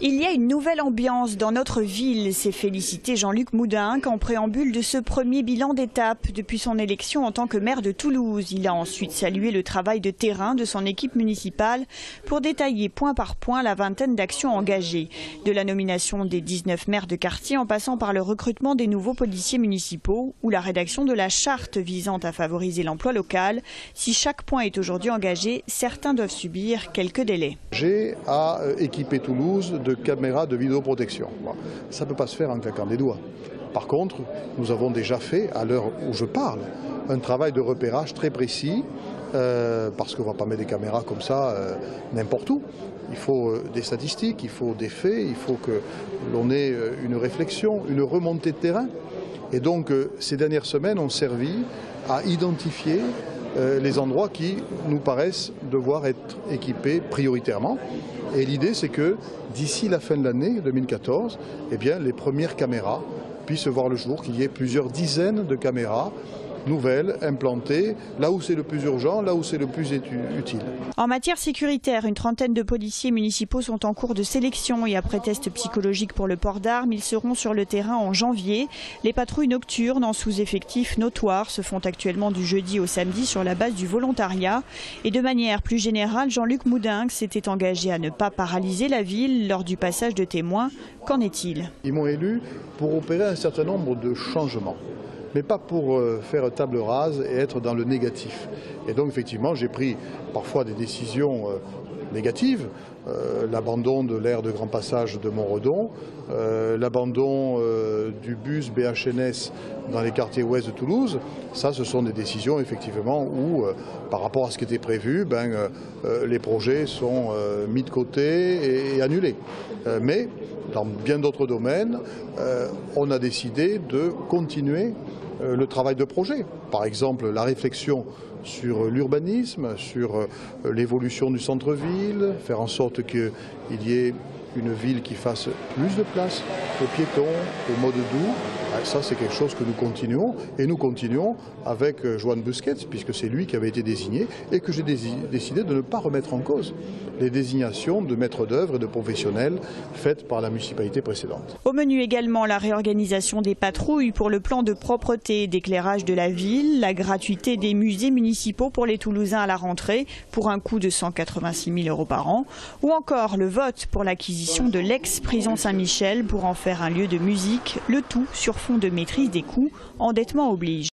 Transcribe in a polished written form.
Il y a une nouvelle ambiance dans notre ville, s'est félicité Jean-Luc Moudenc en préambule de ce premier bilan d'étape depuis son élection en tant que maire de Toulouse. Il a ensuite salué le travail de terrain de son équipe municipale pour détailler point par point la vingtaine d'actions engagées. De la nomination des 19 maires de quartier en passant par le recrutement des nouveaux policiers municipaux ou la rédaction de la charte visant à favoriser l'emploi local. Si chaque point est aujourd'hui engagé, certains doivent subir quelques délais. J'ai à équiper Toulouse de caméras de vidéoprotection. Ça ne peut pas se faire en claquant des doigts. Par contre, nous avons déjà fait, à l'heure où je parle, un travail de repérage très précis, parce qu'on ne va pas mettre des caméras comme ça n'importe où. Il faut des statistiques, il faut des faits, il faut que l'on ait une réflexion, une remontée de terrain. Et donc, ces dernières semaines ont servi à identifier les endroits qui nous paraissent devoir être équipés prioritairement. Et l'idée, c'est que d'ici la fin de l'année 2014, eh bien, les premières caméras puissent voir le jour, qu'il y ait plusieurs dizaines de caméras nouvelles, implantées, là où c'est le plus urgent, là où c'est le plus utile. En matière sécuritaire, une trentaine de policiers municipaux sont en cours de sélection et après test psychologique pour le port d'armes, ils seront sur le terrain en janvier. Les patrouilles nocturnes en sous-effectif notoire se font actuellement du jeudi au samedi sur la base du volontariat. Et de manière plus générale, Jean-Luc Moudenc s'était engagé à ne pas paralyser la ville lors du passage de témoins. Qu'en est-il? Ils m'ont élu pour opérer un certain nombre de changements, mais pas pour faire table rase et être dans le négatif. Et donc effectivement, j'ai pris parfois des décisions négatives, l'abandon de l'aire de grand passage de Montredon, l'abandon du bus BHNS dans les quartiers ouest de Toulouse. Ça, ce sont des décisions effectivement où, par rapport à ce qui était prévu, les projets sont mis de côté et annulés. Mais dans bien d'autres domaines, on a décidé de continuer le travail de projet. Par exemple, la réflexion sur l'urbanisme, sur l'évolution du centre-ville, faire en sorte qu'il y ait une ville qui fasse plus de place aux piétons, aux modes doux. Ça, c'est quelque chose que nous continuons. Et nous continuons avec Joan Busquets, puisque c'est lui qui avait été désigné, et que j'ai décidé de ne pas remettre en cause les désignations de maîtres d'œuvre et de professionnels faites par la municipalité précédente. Au menu également la réorganisation des patrouilles pour le plan de propreté, d'éclairage de la ville, la gratuité des musées municipaux pour les Toulousains à la rentrée pour un coût de 186 000 € par an, ou encore le vote pour l'acquisition de l'ex-prison Saint-Michel pour en faire un lieu de musique, le tout sur fond de maîtrise des coûts, endettement oblige.